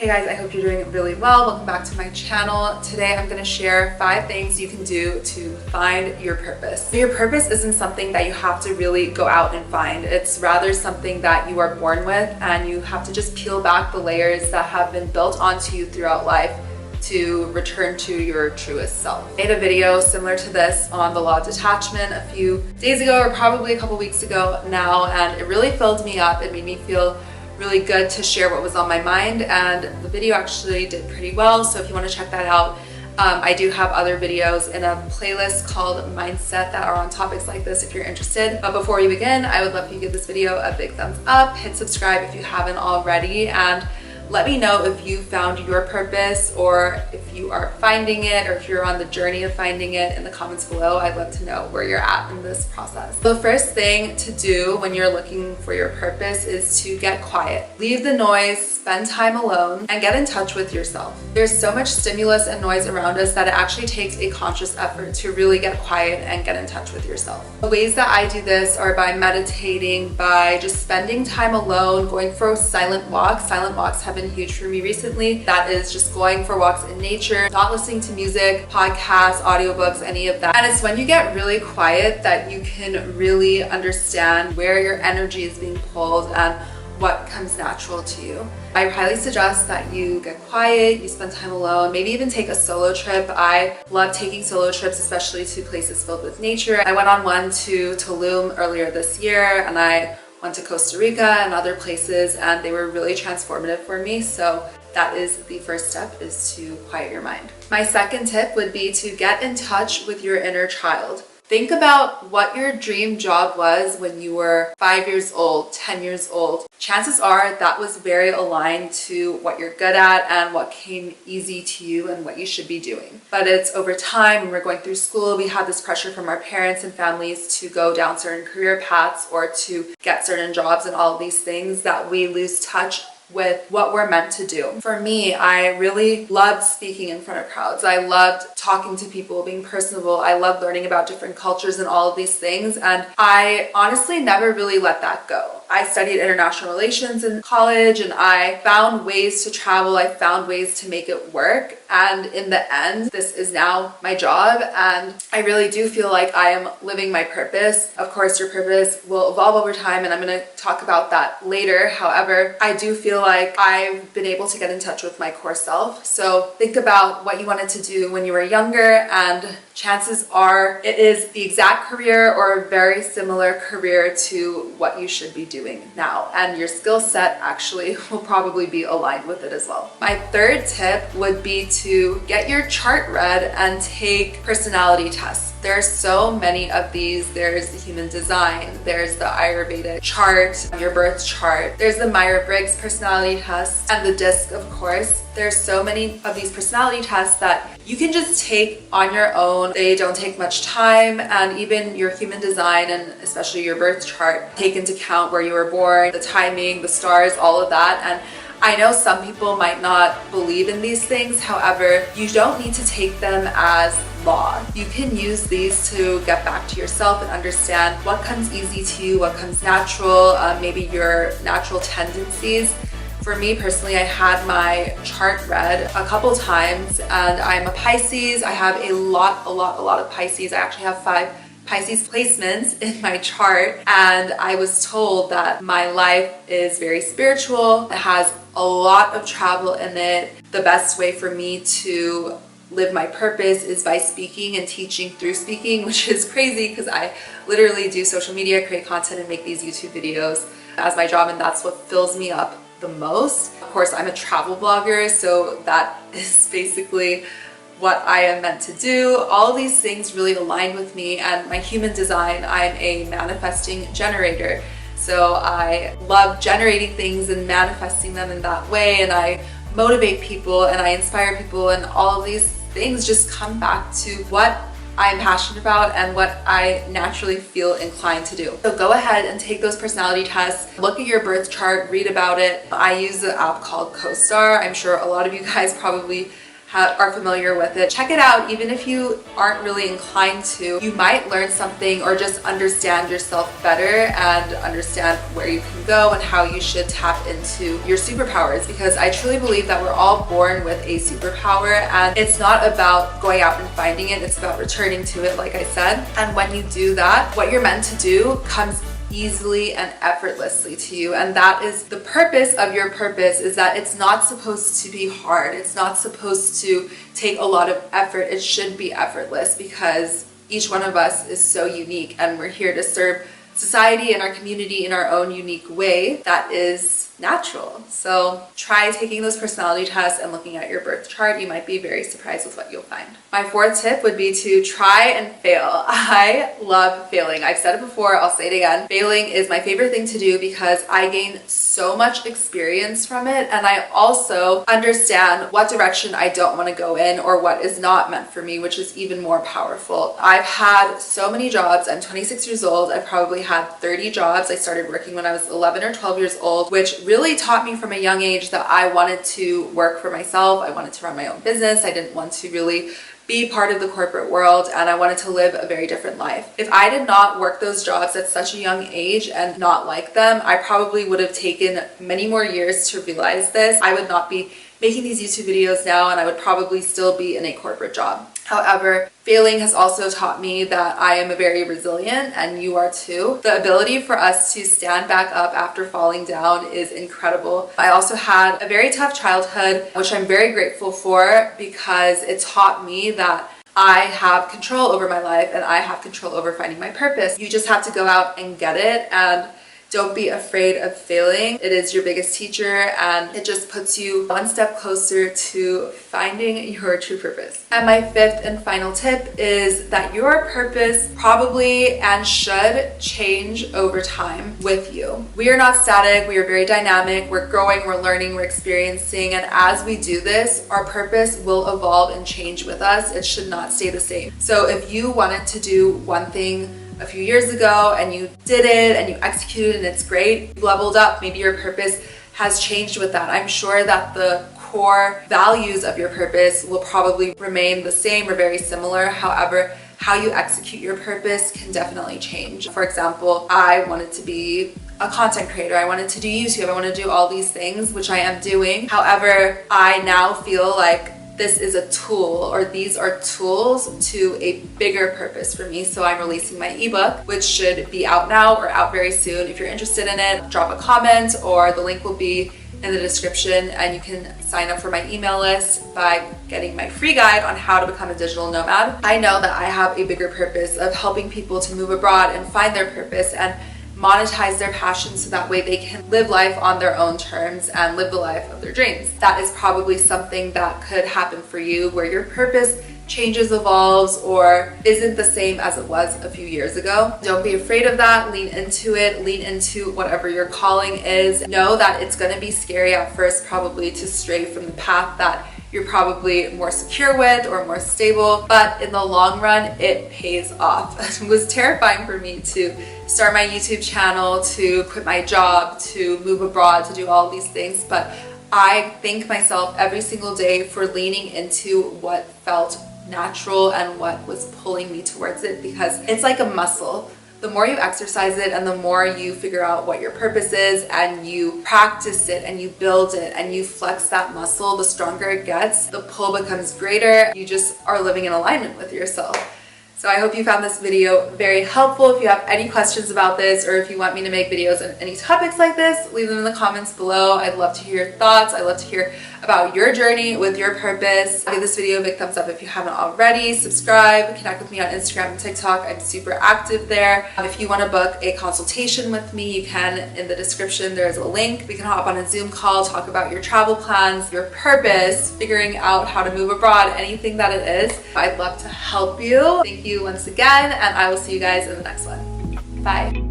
Hey guys, I hope you're doing really well. Welcome back to my channel. Today I'm going to share 5 things you can do to find your purpose. Your purpose isn't something that you have to really go out and find. It's rather something that you are born with, and you have to just peel back the layers that have been built onto you throughout life to return to your truest self. I made a video similar to this on the Law of Detachment a few days ago, or probably a couple weeks ago now, and it really filled me up. It made me feel really good to share what was on my mind, and the video actually did pretty well. So if you want to check that out, I do have other videos in a playlist called Mindset that are on topics like this if you're interested. But before we begin, I would love if you give this video a big thumbs up, hit subscribe if you haven't already, and let me know if you found your purpose, or if you are finding it, or if you're on the journey of finding it in the comments below. I'd love to know where you're at in this process. The first thing to do when you're looking for your purpose is to get quiet. Leave the noise, spend time alone, and get in touch with yourself. There's so much stimulus and noise around us that it actually takes a conscious effort to really get quiet and get in touch with yourself. The ways that I do this are by meditating, by just spending time alone, going for silent walks. Silent walks have been huge for me recently. That is just going for walks in nature, not listening to music, podcasts, audiobooks, any of that. And it's when you get really quiet that you can really understand where your energy is being pulled and what comes natural to you. I highly suggest that you get quiet, you spend time alone, maybe even take a solo trip. I love taking solo trips, especially to places filled with nature. I went on one to Tulum earlier this year, and I went to Costa Rica and other places, and they were really transformative for me. So that is the first step, is to quiet your mind. My second tip would be to get in touch with your inner child. Think about what your dream job was when you were 5 years old, 10 years old. Chances are that was very aligned to what you're good at and what came easy to you and what you should be doing. But it's over time, when we're going through school, we have this pressure from our parents and families to go down certain career paths or to get certain jobs and all of these things, that we lose touch with what we're meant to do. For me, I really loved speaking in front of crowds. I loved talking to people, being personable. I loved learning about different cultures and all of these things. And I honestly never really let that go. I studied international relations in college, and I found ways to travel. I found ways to make it work. And in the end, this is now my job, and I really do feel like I am living my purpose. Of course, your purpose will evolve over time, and I'm going to talk about that later. However, I do feel like I've been able to get in touch with my core self. So think about what you wanted to do when you were younger, and chances are it is the exact career or a very similar career to what you should be doing now, and your skill set actually will probably be aligned with it as well. My third tip would be to get your chart read and take personality tests. There are so many of these. There's the human design, there's the Ayurvedic chart, your birth chart, there's the Myers-Briggs personality test, and the DISC, of course. There's so many of these personality tests that you can just take on your own. They don't take much time, and even your human design, and especially your birth chart, take into account where you were born, the timing, the stars, all of that. And I know some people might not believe in these things. However, you don't need to take them as law. You can use these to get back to yourself and understand what comes easy to you, what comes natural, maybe your natural tendencies. For me personally, I had my chart read a couple times, and I'm a Pisces. I have a lot of Pisces. I actually have 5 Pisces placements in my chart, and I was told that my life is very spiritual. It has a lot of travel in it. The best way for me to live my purpose is by speaking and teaching through speaking, which is crazy because I literally do social media, create content, and make these YouTube videos as my job, and that's what fills me up the most. Of course, I'm a travel blogger, so that is basically what I am meant to do. All of these things really align with me, and my human design, I'm a manifesting generator. So I love generating things and manifesting them in that way, and I motivate people and I inspire people, and all of these things just come back to what I'm passionate about and what I naturally feel inclined to do. So go ahead and take those personality tests, look at your birth chart, read about it. I use an app called CoStar. I'm sure a lot of you guys probably are familiar with it, check it out. Even if you aren't really inclined to, you might learn something or just understand yourself better and understand where you can go and how you should tap into your superpowers, because I truly believe that we're all born with a superpower, and it's not about going out and finding it, it's about returning to it, like I said. And when you do that, what you're meant to do comes easily and effortlessly to you. And that is the purpose of your purpose, is that it's not supposed to be hard. It's not supposed to take a lot of effort. It should be effortless, because each one of us is so unique, and we're here to serve society and our community in our own unique way that is natural. So try taking those personality tests and looking at your birth chart. You might be very surprised with what you'll find. My fourth tip would be to try and fail. I love failing. I've said it before, I'll say it again. Failing is my favorite thing to do because I gain so much experience from it, and I also understand what direction I don't want to go in or what is not meant for me, which is even more powerful. I've had so many jobs. I'm 26 years old. I've probably had 30 jobs. I started working when I was 11 or 12 years old, which really taught me from a young age that I wanted to work for myself. I wanted to run my own business. I didn't want to really be part of the corporate world, and I wanted to live a very different life. If I did not work those jobs at such a young age and not like them, I probably would have taken many more years to realize this. I would not be making these YouTube videos now, and I would probably still be in a corporate job. However, failing has also taught me that I am very resilient, and you are too. The ability for us to stand back up after falling down is incredible. I also had a very tough childhood, which I'm very grateful for, because it taught me that I have control over my life and I have control over finding my purpose. You just have to go out and get it, and don't be afraid of failing. It is your biggest teacher, and it just puts you one step closer to finding your true purpose. And my fifth and final tip is that your purpose probably and should change over time with you. We are not static. We are very dynamic. We're growing, we're learning, we're experiencing. And as we do this, our purpose will evolve and change with us. It should not stay the same. So if you wanted to do one thing a few years ago and you did it and you executed and it's great, you leveled up, maybe your purpose has changed with that. I'm sure that the core values of your purpose will probably remain the same or very similar. However, how you execute your purpose can definitely change. For example, I wanted to be a content creator. I wanted to do YouTube. I want to do all these things, which I am doing. However, I now feel like this is a tool, or these are tools to a bigger purpose for me. So I'm releasing my ebook, which should be out now or out very soon. If you're interested in it, drop a comment, or the link will be in the description, and you can sign up for my email list by getting my free guide on how to become a digital nomad. I know that I have a bigger purpose of helping people to move abroad and find their purpose and monetize their passion, so that way they can live life on their own terms and live the life of their dreams. That is probably something that could happen for you, where your purpose changes, evolves, or isn't the same as it was a few years ago. Don't be afraid of that. Lean into it. Lean into whatever your calling is. Know that it's going to be scary at first, probably, to stray from the path that you're probably more secure with or more stable, but in the long run, it pays off. It was terrifying for me to start my YouTube channel, to quit my job, to move abroad, to do all these things, but I thank myself every single day for leaning into what felt natural and what was pulling me towards it, because it's like a muscle. The more you exercise it and the more you figure out what your purpose is and you practice it and you build it and you flex that muscle, the stronger it gets, the pull becomes greater. You just are living in alignment with yourself. So I hope you found this video very helpful. If you have any questions about this, or if you want me to make videos on any topics like this, leave them in the comments below. I'd love to hear your thoughts. I'd love to hear about your journey with your purpose. Give this video a big thumbs up if you haven't already. Subscribe, connect with me on Instagram and TikTok. I'm super active there. If you want to book a consultation with me, you can. In the description, there's a link. We can hop on a Zoom call, talk about your travel plans, your purpose, figuring out how to move abroad, anything that it is. I'd love to help you. Thank you once again, and I will see you guys in the next one. Bye.